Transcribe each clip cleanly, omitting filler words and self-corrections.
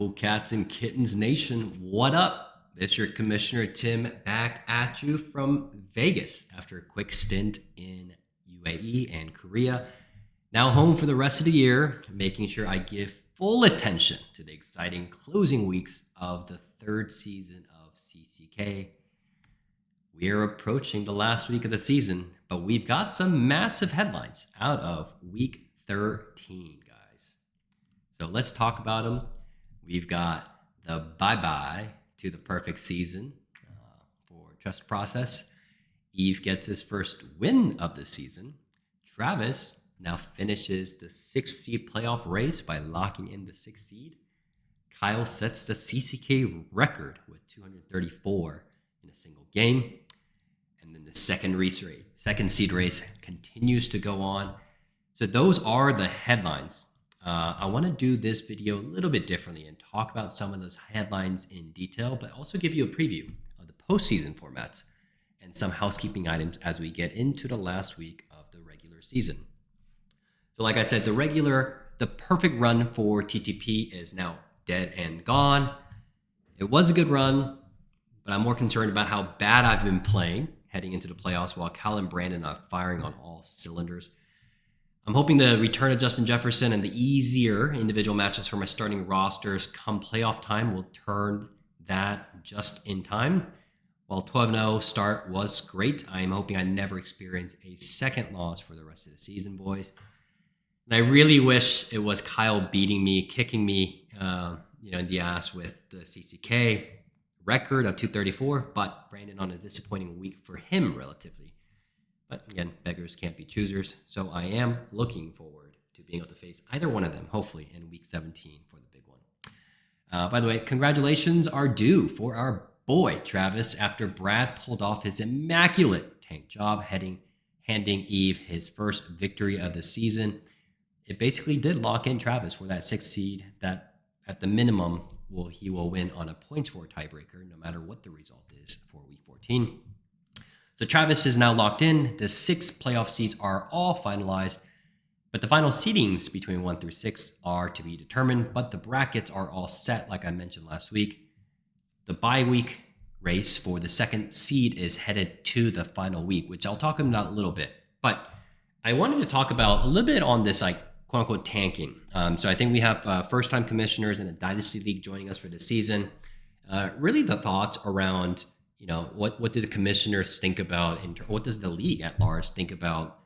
Cool cats and kittens nation, what up? It's your commissioner Tim back at you from Vegas after a quick stint in UAE and Korea. Now home for the rest of the year, making sure I give full attention to the exciting closing weeks of the third season of CCK. We are approaching the last week of the season, but we've got some massive headlines out of week 13, guys. So let's talk about them. We've got the bye-bye to the perfect season for Trust Process. Eve gets his first win of the season. Travis now finishes the 6th seed playoff race by locking in the 6th seed. Kyle sets the CCK record with 234 in a single game. And then the second seed race continues to go on. So those are the headlines. I want to do this video a little bit differently and talk about some of those headlines in detail, but also give you a preview of the postseason formats and some housekeeping items as we get into the last week of the regular season. So like I said, the perfect run for TTP is now dead and gone. It was a good run, but I'm more concerned about how bad I've been playing heading into the playoffs while Cal and Brandon are firing on all cylinders. I'm hoping the return of Justin Jefferson and the easier individual matches for my starting rosters come playoff time will turn that just in time. While 12-0 start was great, I am hoping I never experience a second loss for the rest of the season, boys. And I really wish it was Kyle beating me, kicking me in the ass with the CCK record of 234, but Brandon on a disappointing week for him relatively. But again, beggars can't be choosers. So I am looking forward to being able to face either one of them, hopefully in week 17 for the big one. By the way, congratulations are due for our boy, Travis, after Brad pulled off his immaculate tank job, handing Eve his first victory of the season. It basically did lock in Travis for that 6th seed that at the minimum he will win on a points for tiebreaker, no matter what the result is for week 14. So Travis is now locked in. The 6 playoff seeds are all finalized, but the final seedings between 1 through 6 are to be determined, but the brackets are all set, like I mentioned last week. The bye week race for the 2nd seed is headed to the final week, which I'll talk about a little bit. But I wanted to talk about a little bit on this, quote unquote, tanking. So I think we have first-time commissioners in a dynasty league joining us for this season. Really the thoughts around what do the commissioners think about, what does the league at large think about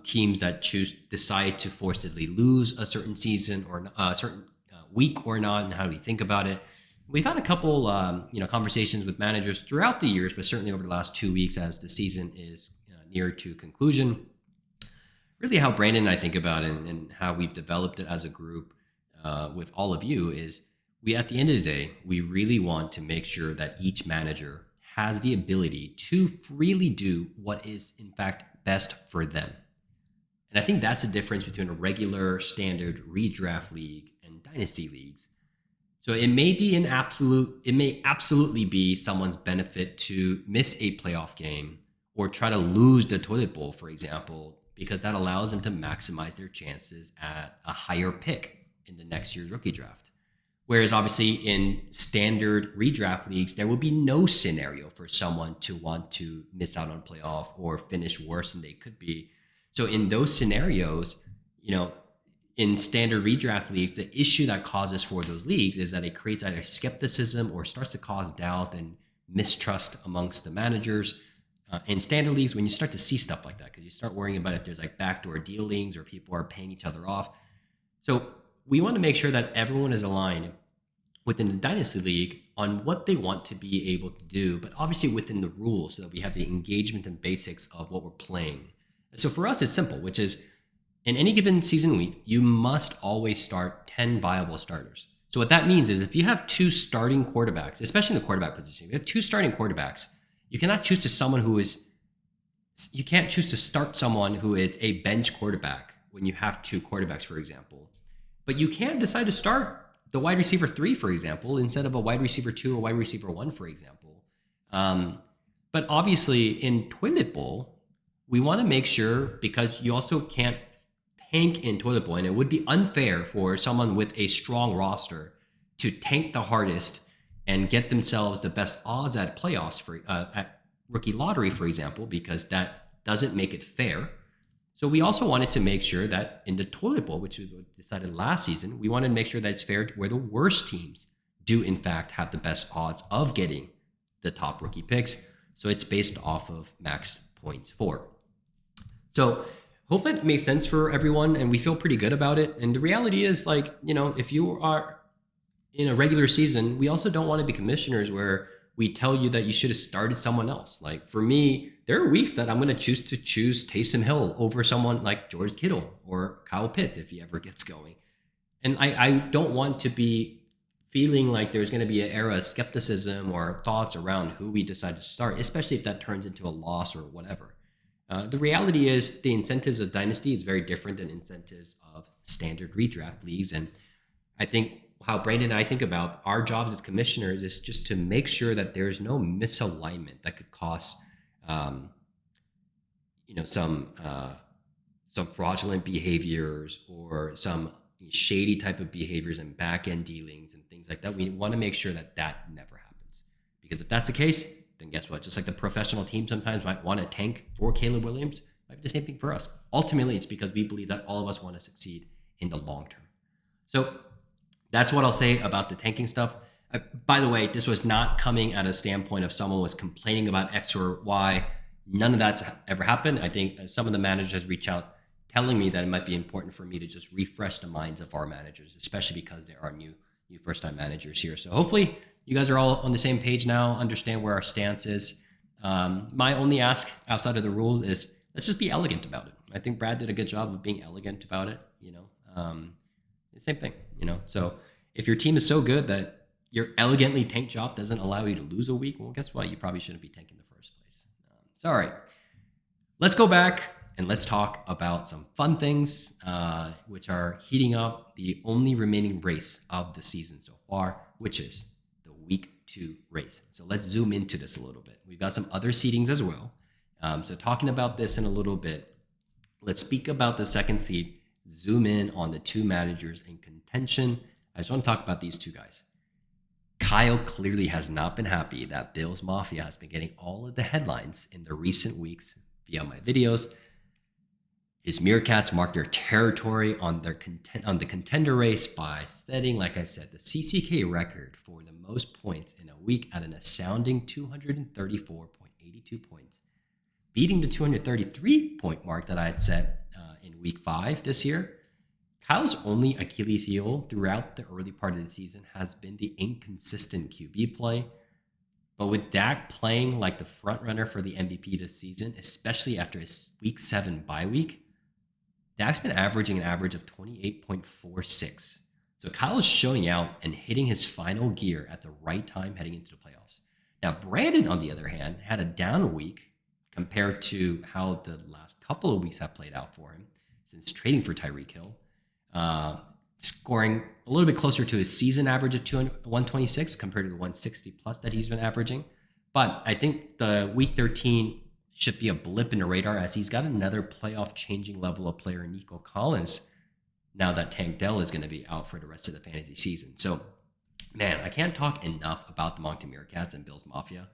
teams that decide to forcibly lose a certain season or a certain week or not, and how do we think about it? We've had a couple conversations with managers throughout the years, but certainly over the last 2 weeks as the season is near to conclusion. Really how Brandon and I think about it and how we've developed it as a group with all of you is at the end of the day, we really want to make sure that each manager has the ability to freely do what is in fact best for them. And I think that's the difference between a regular standard redraft league and dynasty leagues. So it may absolutely be someone's benefit to miss a playoff game or try to lose the toilet bowl, for example, because that allows them to maximize their chances at a higher pick in the next year's rookie draft. Whereas obviously in standard redraft leagues, there will be no scenario for someone to want to miss out on playoff or finish worse than they could be. So in those scenarios, in standard redraft leagues, the issue that causes for those leagues is that it creates either skepticism or starts to cause doubt and mistrust amongst the managers. In standard leagues, when you start to see stuff like that, because you start worrying about if there's backdoor dealings or people are paying each other off. So we want to make sure that everyone is aligned within the Dynasty League on what they want to be able to do, but obviously within the rules so that we have the engagement and basics of what we're playing. And so for us, it's simple, which is in any given season week, you must always start 10 viable starters. So what that means is if you have 2 starting quarterbacks, especially in the quarterback position, if you have 2 starting quarterbacks, you can't choose to start someone who is a bench quarterback when you have 2 quarterbacks, for example. But you can decide to start the wide receiver 3, for example, instead of a wide receiver 2 or wide receiver 1, for example. But obviously in Toilet Bowl, we want to make sure, because you also can't tank in Toilet Bowl, and it would be unfair for someone with a strong roster to tank the hardest and get themselves the best odds at playoffs for at rookie lottery, for example, because that doesn't make it fair. So we also wanted to make sure that in the toilet bowl, which we decided last season, we wanted to make sure that it's fair to where the worst teams do in fact have the best odds of getting the top rookie picks. So it's based off of max points for. So hopefully it makes sense for everyone and we feel pretty good about it. And the reality is, like, if you are in a regular season, we also don't want to be commissioners where we tell you that you should have started someone else. Like for me, there are weeks that I'm going to choose Taysom Hill over someone like George Kittle or Kyle Pitts if he ever gets going. And I don't want to be feeling like there's going to be an era of skepticism or thoughts around who we decide to start, especially if that turns into a loss or whatever. The reality is the incentives of Dynasty is very different than incentives of standard redraft leagues. And I think how Brandon and I think about our jobs as commissioners is just to make sure that there's no misalignment that could cause, some fraudulent behaviors or some shady type of behaviors and back end dealings and things like that. We want to make sure that that never happens, because if that's the case, then guess what? Just like the professional team sometimes might want to tank for Caleb Williams, might be the same thing for us. Ultimately, it's because we believe that all of us want to succeed in the long term. So that's what I'll say about the tanking stuff. By the way, this was not coming at a standpoint of someone was complaining about X or Y. None of that's ever happened. I think some of the managers reach out telling me that it might be important for me to just refresh the minds of our managers, especially because there are new first-time managers here. So hopefully you guys are all on the same page now, understand where our stance is. My only ask outside of the rules is let's just be elegant about it. I think Brad did a good job of being elegant about it. Same thing, So if your team is so good that your elegantly tanked job doesn't allow you to lose a week, well, guess what? You probably shouldn't be tanking in the first place. So all right, let's go back and let's talk about some fun things, which are heating up the only remaining race of the season so far, which is the week 2 race. So let's zoom into this a little bit. We've got some other seedings as well. So talking about this in a little bit, let's speak about the second seed, zoom in on the 2 managers in contention. I just want to talk about these 2 guys. Kyle clearly has not been happy that Bills Mafia has been getting all of the headlines in the recent weeks via my videos. His Meerkats marked their territory on the contender race by setting, like I said, the CCK record for the most points in a week at an astounding 234.82 points, beating the 233 point mark that I had set in week 5 this year. Kyle's only Achilles heel throughout the early part of the season has been the inconsistent QB play. But with Dak playing like the front runner for the MVP this season, especially after his week 7 bye week, Dak's been averaging an average of 28.46. So Kyle is showing out and hitting his final gear at the right time heading into the playoffs. Now, Brandon, on the other hand, had a down week compared to how the last couple of weeks have played out for him since trading for Tyreek Hill, scoring a little bit closer to his season average of 126 compared to the 160 plus that he's been averaging. But I think the week 13 should be a blip in the radar as he's got another playoff changing level of player, Nico Collins, now that Tank Dell is going to be out for the rest of the fantasy season. So, man, I can't talk enough about the Moncton Meerkats and Bills Mafia.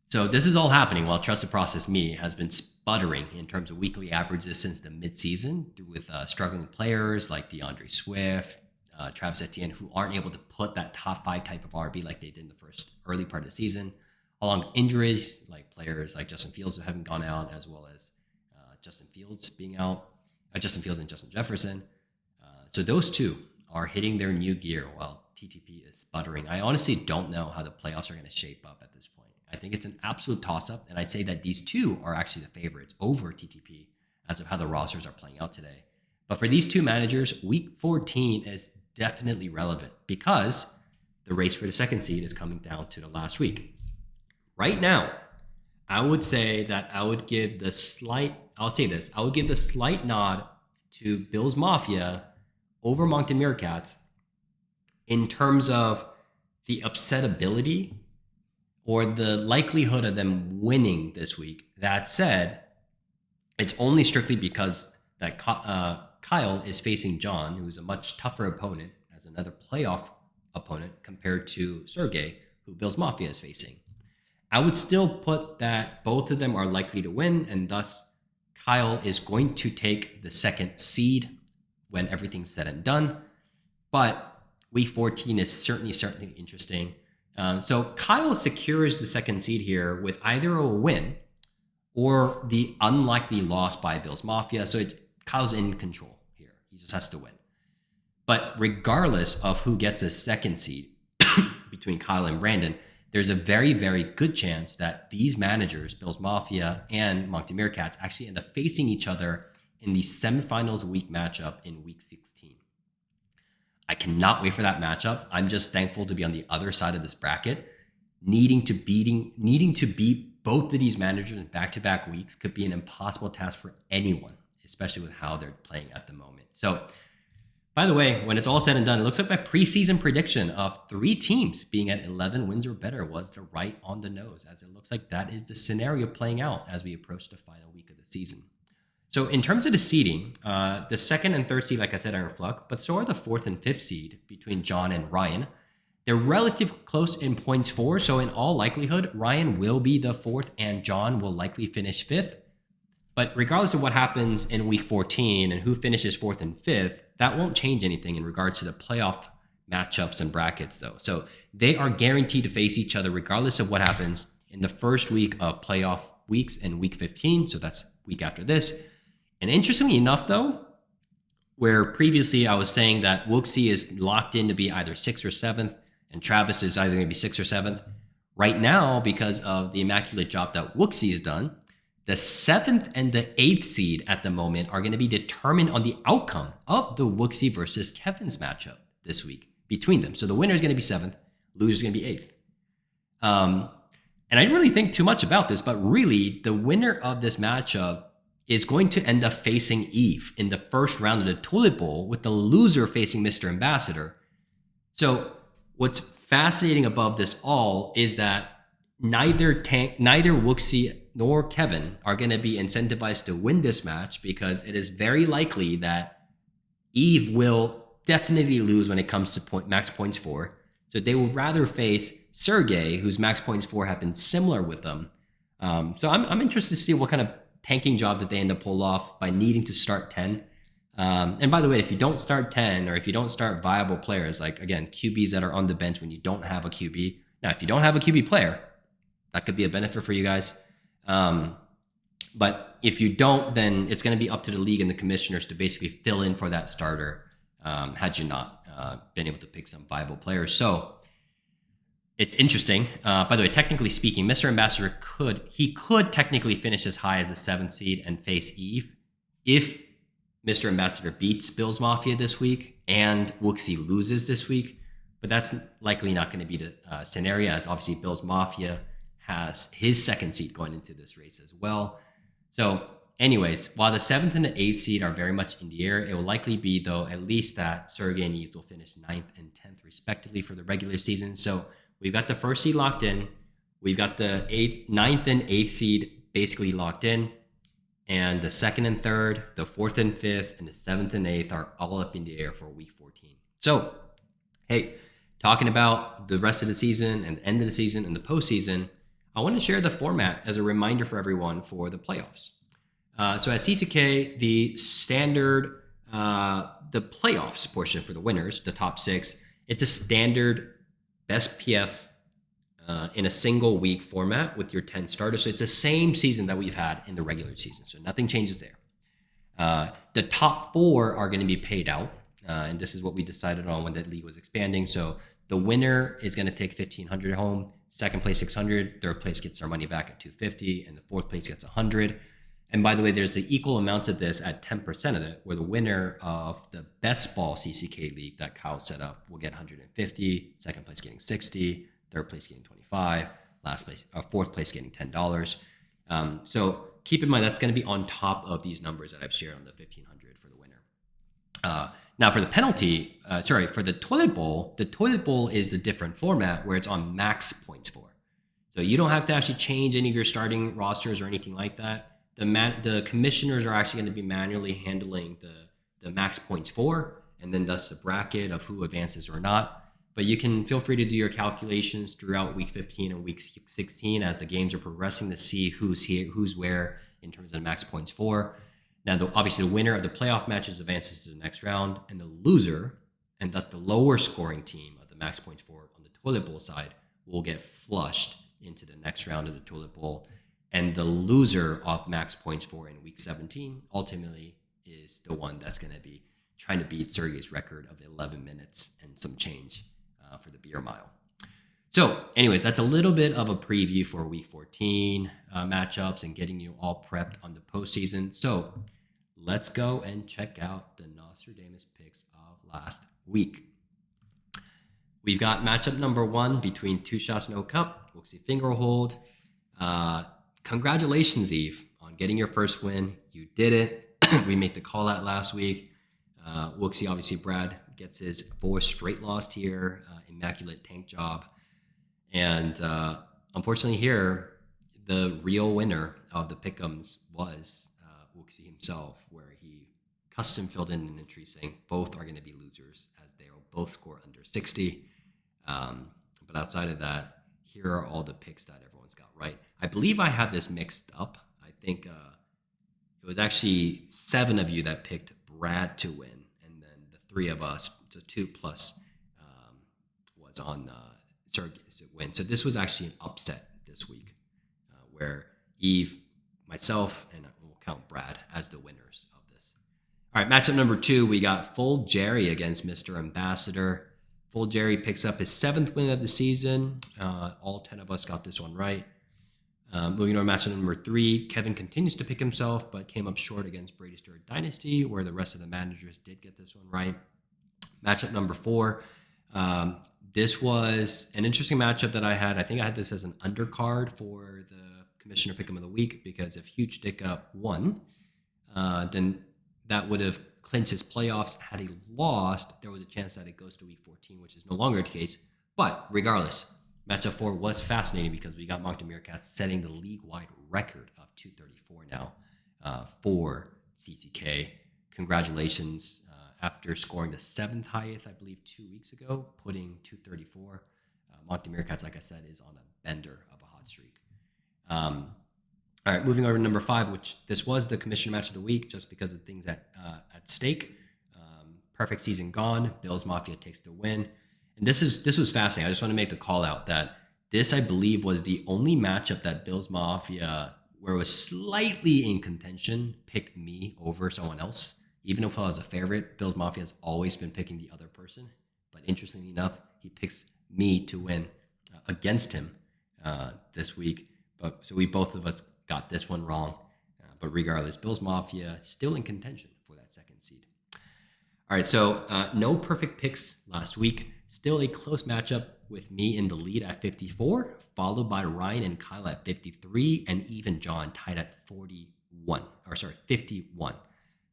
So this is all happening while Trusted Process Me has been sputtering in terms of weekly averages since the midseason with struggling players like DeAndre Swift, Travis Etienne, who aren't able to put that top 5 type of RB like they did in the first early part of the season, along injuries like players like Justin Fields who haven't gone out, as well as Justin Fields being out, Justin Fields and Justin Jefferson. So those 2 are hitting their new gear while TTP is sputtering. I honestly don't know how the playoffs are going to shape up at this point. I think it's an absolute toss-up, and I'd say that these 2 are actually the favorites over TTP as of how the rosters are playing out today. But for these 2 managers, week 14 is definitely relevant because the race for the second seed is coming down to the last week. Right now, I would say that I would give the slight nod to Bills Mafia over Moncton Meerkats in terms of the upsetability or the likelihood of them winning this week. That said, it's only strictly because that Kyle is facing John, who's a much tougher opponent as another playoff opponent compared to Sergey, who Bills Mafia is facing. I would still put that both of them are likely to win, and thus Kyle is going to take the second seed when everything's said and done. But week 14 is certainly interesting. So Kyle secures the second seed here with either a win or the unlikely loss by Bills Mafia. So Kyle's in control here. He just has to win. But regardless of who gets a second seed between Kyle and Brandon, there's a very, very good chance that these managers, Bills Mafia and Moncton Meerkats, actually end up facing each other in the semifinals week matchup in week 16. I cannot wait for that matchup. I'm just thankful to be on the other side of this bracket. Needing to beat both of these managers in back-to-back weeks could be an impossible task for anyone, especially with how they're playing at the moment. So, by the way, when it's all said and done, it looks like my preseason prediction of 3 teams being at 11 wins or better was the right on the nose, as it looks like that is the scenario playing out as we approach the final week of the season. So in terms of the seeding, the second and third seed, like I said, are in flux, but so are the fourth and fifth seed between John and Ryan. They're relatively close in points for, so in all likelihood, Ryan will be the fourth and John will likely finish fifth. But regardless of what happens in week 14 and who finishes fourth and fifth, that won't change anything in regards to the playoff matchups and brackets, though. So they are guaranteed to face each other regardless of what happens in the first week of playoff weeks in week 15. So that's week after this. And interestingly enough, though, where previously I was saying that Wooksy is locked in to be either 6th or 7th, and Travis is either going to be 6th or 7th, right now, because of the immaculate job that Wooksy has done, the 7th and the 8th seed at the moment are going to be determined on the outcome of the Wooksy versus Kevin's matchup this week between them. So the winner is going to be 7th, loser is going to be 8th. And I didn't really think too much about this, but really the winner of this matchup is going to end up facing Eve in the first round of the Toilet Bowl, with the loser facing Mr. Ambassador. So what's fascinating above this all is that neither Wooksy nor Kevin are going to be incentivized to win this match, because it is very likely that Eve will definitely lose when it comes to max points for. So they will rather face Sergey, whose max points for have been similar with them. So I'm interested to see what kind of tanking jobs that they end up pull off by needing to start 10. And by the way, if you don't start 10, or if you don't start viable players, like again, QBs that are on the bench when you don't have a QB. Now, if you don't have a QB player, that could be a benefit for you guys. But if you don't, then it's going to be up to the league and the commissioners to basically fill in for that starter, had you not been able to pick some viable players. So it's interesting. By the way, technically speaking, Mr. Ambassador could technically finish as high as a 7th seed and face Eve if Mr. Ambassador beats Bills Mafia this week and Wooksy loses this week. But that's likely not going to be the scenario, as obviously Bills Mafia has his 2nd seed going into this race as well. So anyways, while the 7th and the 8th seed are very much in the air, it will likely be, though, at least that Sergey and Eve will finish 9th and 10th respectively for the regular season. So we've got the 1st seed locked in. We've got the 9th and 8th seed basically locked in. And the 2nd and 3rd, the 4th and 5th, and the 7th and 8th are all up in the air for week 14. So, hey, talking about the rest of the season and the end of the season and the postseason, I want to share the format as a reminder for everyone for the playoffs. So at CCK, the standard, the playoffs portion for the winners, the top 6, it's a standard best PF in a single week format with your 10 starters. So it's the same season that we've had in the regular season. So nothing changes there. The top 4 are going to be paid out. And this is what we decided on when the league was expanding. So the winner is going to take $1,500 home. 2nd place, $600. 3rd place gets their money back at $250. And the 4th place gets $100. And by the way, there's the equal amount of this at 10% of it, where the winner of the best ball CCK league that Kyle set up will get $150. 2nd place getting $60. 3rd place getting $25. 4th place getting $10. So keep in mind that's going to be on top of these numbers that I've shared on the $1,500 for the winner. Now for the penalty, for the toilet bowl is the different format where it's on max points for. So you don't have to actually change any of your starting rosters or anything like that. The commissioners are actually going to be manually handling the max points for, and then thus the bracket of who advances or not. But you can feel free to do your calculations throughout week 15 and week 16 as the games are progressing to see who's here, who's where in terms of max points for. Now, obviously, the winner of the playoff matches advances to the next round, and the loser, and thus the lower scoring team of the max points for on the toilet bowl side, will get flushed into the next round of the toilet bowl. And the loser of max points for in week 17 ultimately is the one that's going to be trying to beat Sergey's record of 11 minutes and some change for the beer mile. So anyways, that's a little bit of a preview for week 14 matchups and getting you all prepped on the postseason. So let's go and check out the Nostradamus picks of last week. We've got matchup number 1 between Two Shots No Cup, Wooksy Fingerhold. Congratulations, Eve, on getting your first win. You did it. We made the call out last week. Wooksy, obviously, Brad gets his 4th straight loss here. Immaculate tank job. And unfortunately here, the real winner of the pick'ems was Wooksy himself, where he custom filled in an entry saying both are going to be losers as they will both score under 60. But outside of that, here are all the picks that everyone's got right. I believe I have this mixed up. I think it was actually 7 of you that picked Brad to win, and then the 3 of us, so 2 plus was on Sergey's to win. So this was actually an upset this week, where Eve, myself, and we'll count Brad as the winners of this. All right, matchup number 2, we got Full Jerry against Mr. Ambassador. Full Jerry picks up his 7th win of the season. All 10 of us got this one right. Moving on to matchup number 3, Kevin continues to pick himself, but came up short against Brady Stewart Dynasty, where the rest of the managers did get this one right. Matchup number 4, this was an interesting matchup that I had. I think I had this as an undercard for the Commissioner Pick'em of the Week, because if Huge Dicka won, then that would have clinched his playoffs. Had he lost, there was a chance that it goes to week 14, which is no longer the case. But regardless, matchup 4 was fascinating because we got Moncton Meerkats setting the league-wide record of 234 now for CCK. Congratulations. After scoring the 7th highest, I believe, 2 weeks ago, putting 234. Moncton Meerkats, like I said, is on a bender of a hot streak. All right, moving over to number 5, which this was the Commissioner Match of the Week just because of things at stake. Perfect season gone. Bills Mafia takes the win. And this was fascinating. I just want to make the call out that this, I believe, was the only matchup that Bills Mafia, where it was slightly in contention, picked me over someone else. Even if I was a favorite, Bills Mafia has always been picking the other person. But interestingly enough, he picks me to win against him this week. So we both of us got this one wrong. But regardless, Bills Mafia still in contention for that 2nd seed. All right, so no perfect picks last week. Still a close matchup with me in the lead at 54, followed by Ryan and Kyle at 53, and even John tied at 51.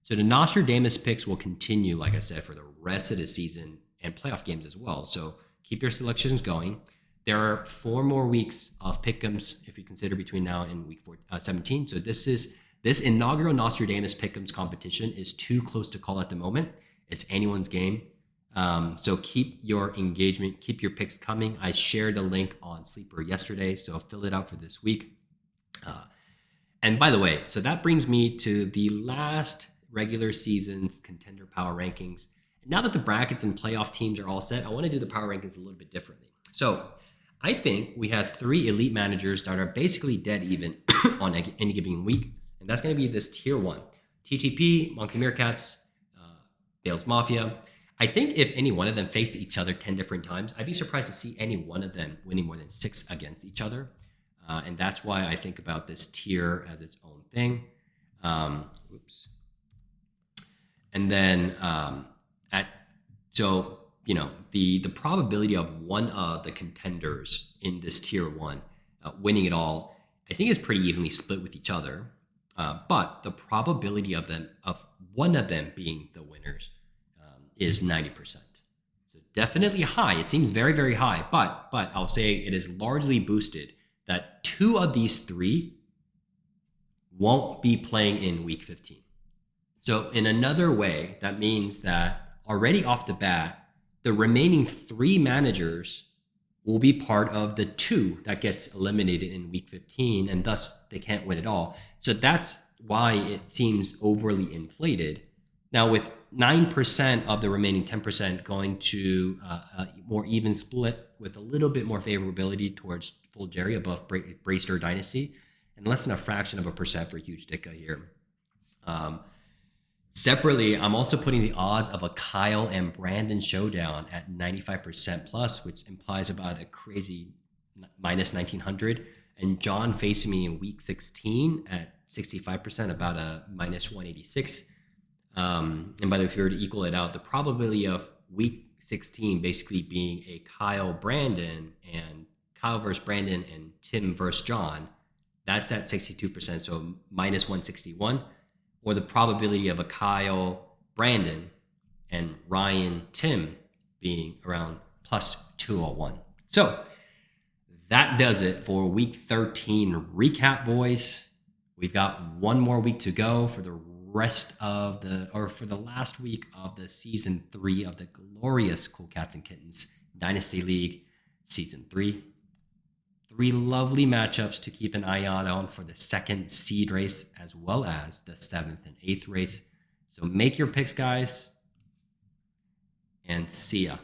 So the Nostradamus picks will continue, like I said, for the rest of the season and playoff games as well. So keep your selections going. There are 4 more weeks of pick'ems if you consider between now and week 17. So this inaugural Nostradamus pick'ems competition is too close to call at the moment. It's anyone's game. So keep your engagement, keep your picks coming. I shared the link on Sleeper yesterday, so fill it out for this week. And by the way, so that brings me to the last regular season's contender power rankings. Now that the brackets and playoff teams are all set, I want to do the power rankings a little bit differently. So I think we have 3 elite managers that are basically dead even on any given week. And that's going to be this tier 1. TTP, Moncton Meerkats, Bales Mafia. I think if any one of them face each other 10 different times, I'd be surprised to see any one of them winning more than 6 against each other. And that's why I think about this tier as its own thing. And then the probability of one of the contenders in this tier 1 winning it all, I think is pretty evenly split with each other. But the probability of one of them being the winners is 90%. So definitely high. It seems very, very high, but I'll say it is largely boosted that 2 of these 3 won't be playing in week 15. So in another way, that means that already off the bat, the remaining 3 managers will be part of the 2 that gets eliminated in week 15, and thus they can't win it all. So that's why it seems overly inflated. Now, with 9% of the remaining 10% going to a more even split with a little bit more favorability towards Full Jerry above Brayster Dynasty, and less than a fraction of a percent for Huge Dicka here. Separately, I'm also putting the odds of a Kyle and Brandon showdown at 95% plus, which implies about a crazy minus 1900. And John facing me in week 16 at 65%, about a minus 186. And by the way, if you were to equal it out, the probability of week 16 basically being a Kyle Brandon and Kyle versus Brandon and Tim versus John, that's at 62%, so minus 161. Or the probability of a Kyle Brandon and Ryan Tim being around plus 201. So that does it for week 13 recap, boys. We've got one more week to go for the last week of the season 3 of the glorious Cool Cats and Kittens Dynasty League season 3. 3 lovely matchups to keep an eye on for the 2nd seed race, as well as the 7th and 8th race. So make your picks, guys, and see ya.